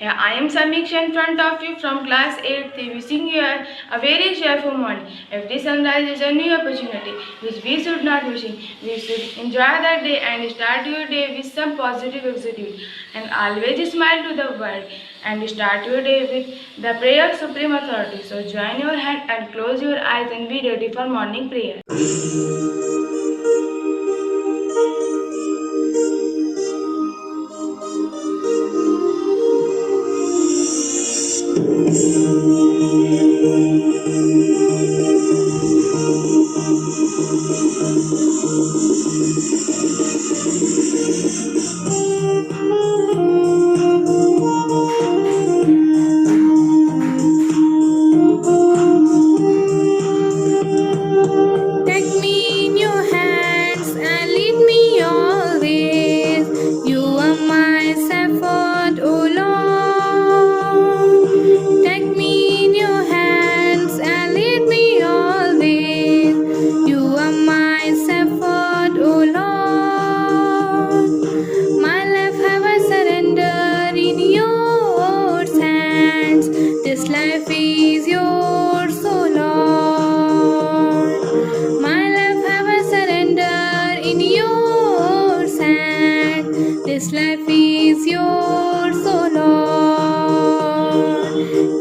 Yeah, I am Samiksha in front of you from class 8th, wishing you a very cheerful morning. Every sunrise is a new opportunity, which we should not wishing. We should enjoy the day and start your day with some positive attitude. And always smile to the world and start your day with the prayer of Supreme Authority. So join your hand and close your eyes and be ready for morning prayer. Take me in your hands and lead me always. You are my shepherd, O Lord. Take me in your hands and lead me always. You are my shepherd, O Lord. My life have I surrendered in your hands. This life is yours, O Lord. My life have I surrendered in your hands. This life is yours, O Lord.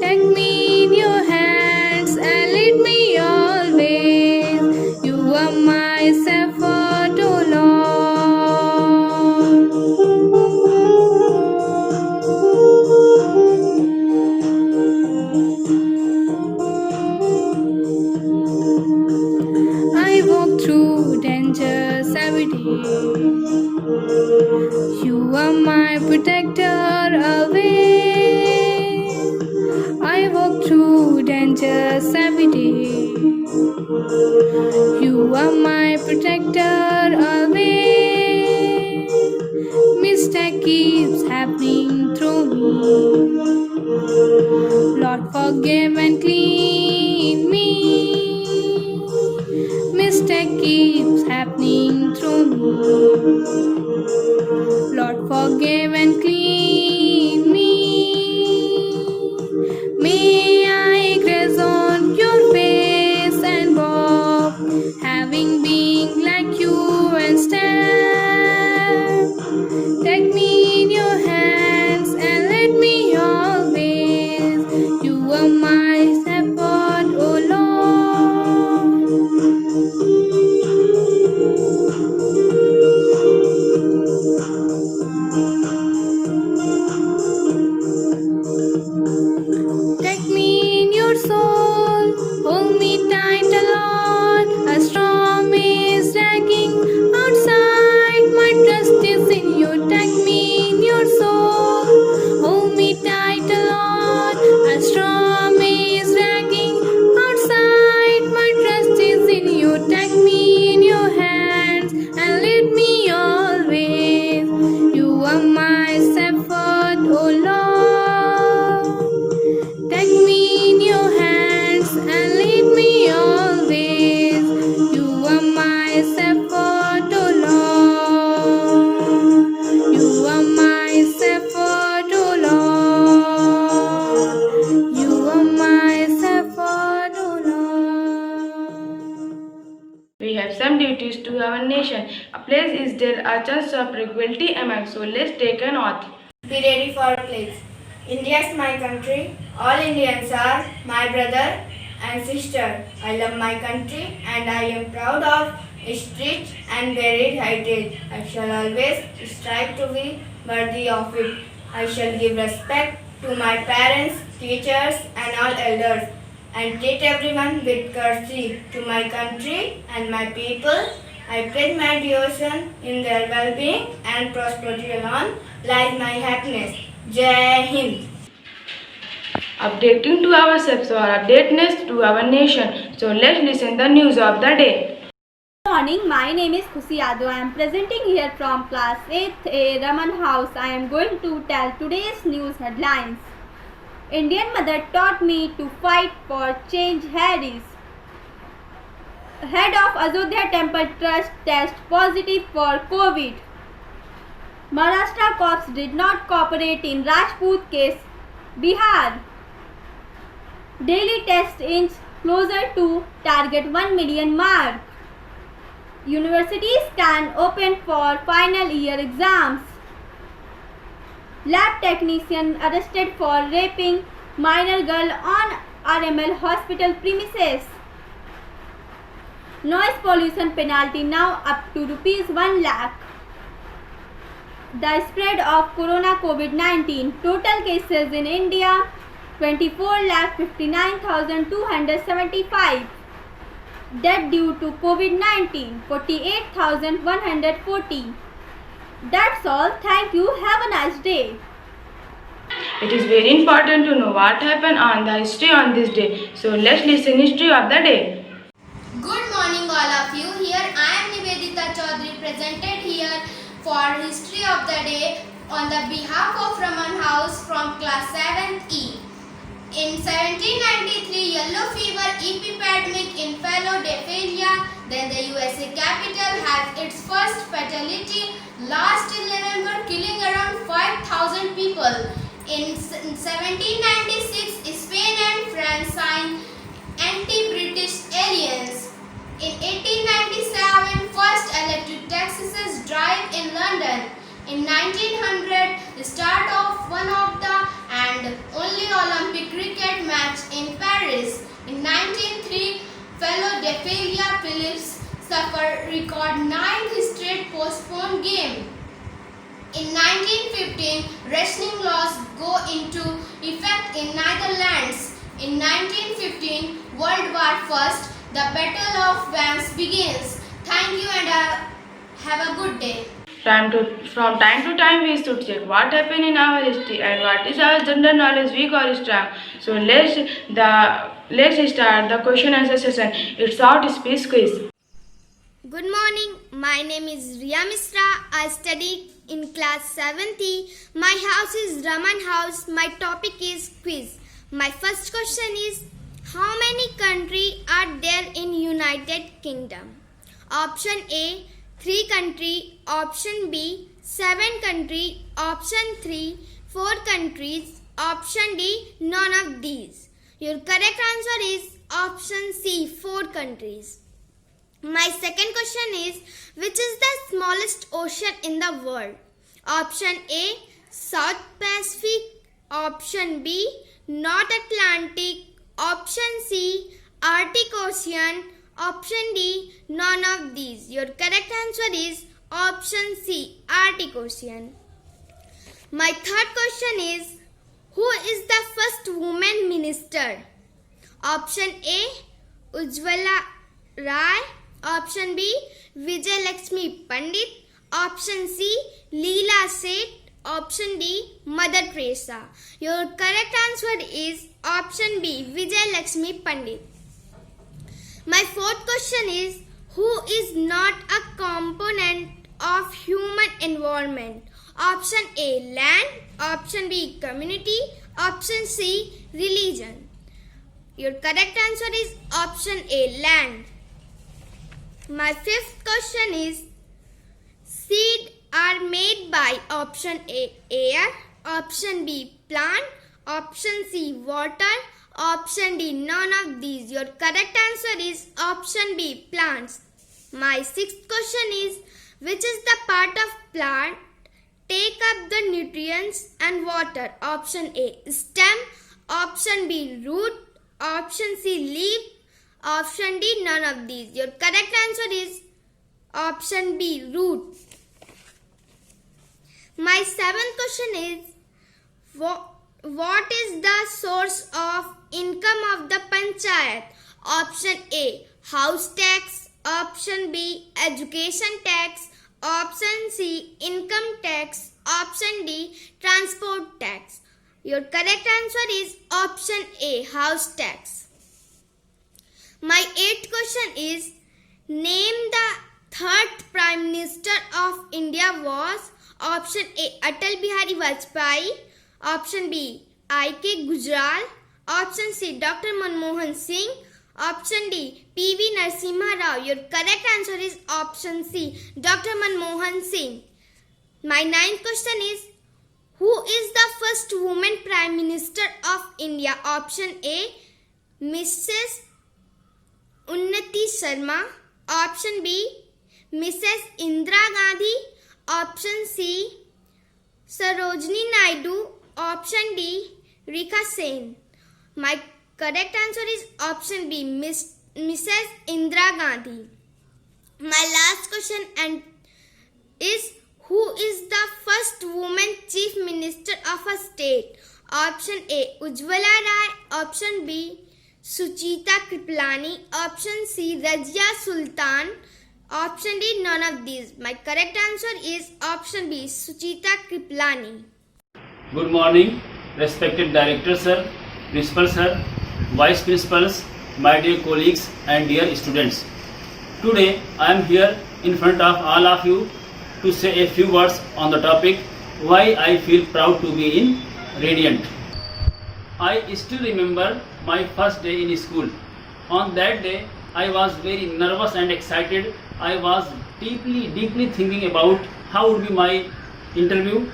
Take me in your hands and lead me always. You are my shepherd, O Lord. I walk through dangers every day. You are my protector always. I walk through dangers every day. You are my protector always. Mistake keeps happening through me. Lord, forgive and clean me. Mistake keeps happening through me. Lord, forgive and clean me. May I graze on your face and walk, having been like you and stand. Take me in your hands and let me always. You are my shepherd, O Lord. Take me in your soul, hold me tight, Lord. A storm is dragging outside, my trust is in you. Take me in your soul, hold me tight, Lord. A storm is dragging outside, my trust is in you. Take me in your hands and lead me always. You are my shepherd, O Lord. Take me in your hands and lead me always. You are my shepherd, O Lord. You are my shepherd, O Lord. You are my shepherd, O Lord. We have some duties to our nation. A pledge is there a chance of equality among. So let's take an oath. Be ready for a pledge. India is my country. All Indians are my brother and sister. I love my country and I am proud of its rich and varied heritage. I shall always strive to be worthy of it. I shall give respect to my parents, teachers and all elders and treat everyone with courtesy. To my country and my people, I pledge my devotion in their well-being and prosperity alone lies my happiness. Jai Hind. Updating to ourselves or updateness to our nation. So let's listen the news of the day. Good morning, my name is Khushi Yadav. I am presenting here from class 8th A Raman House. I am going to tell today's news headlines. Indian mother taught me to fight for change. Harris. Head of Ayodhya Temple Trust test positive for COVID. Maharashtra cops did not cooperate in Rajput case Bihar. Daily test inch closer to target 1 million mark. Universities can open for final year exams. Lab technician arrested for raping minor girl on RML hospital premises. Noise pollution penalty now up to ₹1 lakh. The spread of corona COVID-19. Total cases in India 24,59,275. Death due to COVID-19 48,140. That's all. Thank you. Have a nice day. It is very important to know what happened on the history on this day. So let's listen history of the day. Good morning all of you. Here I am Nivedita Chaudhary presented here for history of the day on the behalf of Raman House from class 7th E. In 1793, yellow fever epidemic in Philadelphia, then the USA capital has its first fatality. Last 11 were killing around 5,000 people. In 1796, Spain and France signed anti-British alliance. In 1897, first electric taxis drive in London. In 1900, the start of one of the and only Olympic cricket match in Paris. In 1903, Philadelphia Phillies suffered record 9 straight postponed game. In 1915, wrestling laws go into effect in Netherlands. In 1915, World War I, the Battle of Vance begins. Thank you and have a good day. From time to time we should check what happened in our history and what is our general knowledge week or strong. So let's start the question answer session. It's short speech quiz. Good morning. My name is Riya Misra. I study in class 7th E. My house is Raman House. My topic is quiz. My first question is, how many countries are there in United Kingdom? Option A, 3 countries. Option B, 7 countries. Option 3, 4 countries. Option D, none of these. Your correct answer is option C, 4 countries. My second question is, which is the smallest ocean in the world? Option A, South Pacific. Option B, North Atlantic. Option C, Arctic Ocean. Option D, none of these. Your correct answer is option C, Arctic Ocean. My third question is, who is the first woman minister? Option A, Ujjwala Rai. Option B, Vijay Lakshmi Pandit. Option C, Leela Seth. Option D, Mother Teresa. Your correct answer is option B, Vijay Lakshmi Pandit. My fourth question is, who is not a component of human environment? Option A, land. Option B, community. Option C, religion. Your correct answer is option A, land. My fifth question is, seed are made by option A, air. Option B, plant. Option C, water. Option D, none of these. Your correct answer is option B, plants. My sixth question is, which is the part of plant take up the nutrients and water? Option A, stem. Option B, root. Option C, leaf. Option D, none of these. Your correct answer is option B, root. My seventh question is, what is the source of income of the panchayat? Option A, house tax. Option B, education tax. Option C, income tax. Option D, transport tax. Your correct answer is option A, house tax. My eighth question is, name the third Prime Minister of India was? Option A, Atal Bihari Vajpayee. Option B, I.K. Gujral. Option C, Dr. Manmohan Singh. Option D, P.V. Narasimha Rao. Your correct answer is option C, Dr. Manmohan Singh. My ninth question is, Who is the first woman Prime Minister of India? Option A, Mrs. Unnati Sharma. Option B, Mrs. Indira Gandhi. Option C, Sarojini Naidu. Option D, Rekha Sen. My correct answer is option B, Mrs. Indira Gandhi. My last question is, who is the first woman chief minister of a state? Option A, Ujjwala Rai. Option B, Suchita Kripalani. Option C, Razia Sultan. Option D, none of these. My correct answer is option B, Suchita Kripalani. Good morning, respected Director Sir, Principal Sir, Vice Principals, my dear colleagues and dear students. Today I am here in front of all of you to say a few words on the topic why I feel proud to be in Radiant. I still remember my first day in school. On that day I was very nervous and excited. I was deeply thinking about how would be my interview,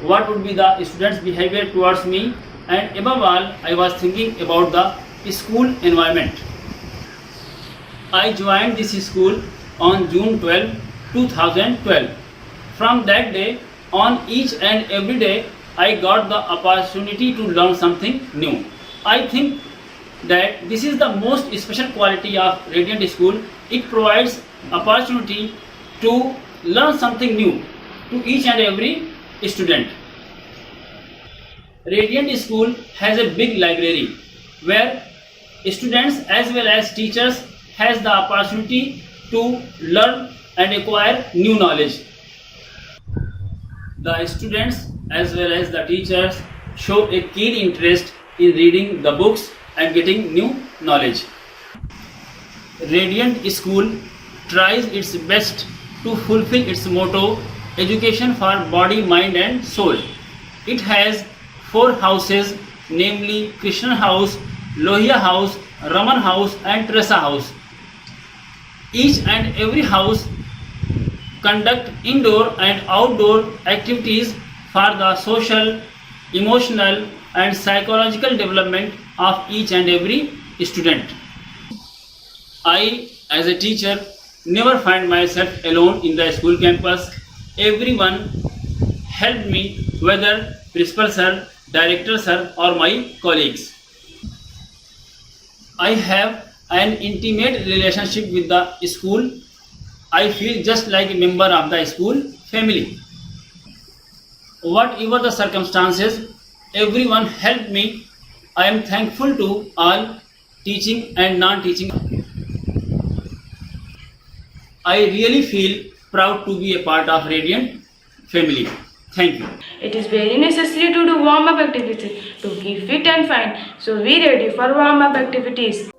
what would be the students' behavior towards me, and above all I was thinking about the school environment. I joined this school on June 12, 2012. From that day on, each and every day I got the opportunity to learn something new. I think that this is the most special quality of Radiant School. It provides opportunity to learn something new to each and every student. Radiant School has a big library where students as well as teachers has the opportunity to learn and acquire new knowledge. The students as well as the teachers show a keen interest in reading the books and getting new knowledge. Radiant School tries its best to fulfill its motto, education for body, mind and soul. It has 4 houses, namely Krishna House, Lohia House, Raman House and Teresa House. Each and every house conduct indoor and outdoor activities for the social, emotional and psychological development of each and every student. I, as a teacher, never find myself alone in the school campus. Everyone helped me, whether principal sir, director sir or my colleagues. I have an intimate relationship with the school. I feel just like a member of the school family. Whatever the circumstances, everyone helped me. I am thankful to all, teaching and non-teaching. I really feel proud to be a part of Radiant family. Thank you. It is very necessary to do warm-up activities to keep fit and fine. So be ready for warm-up activities.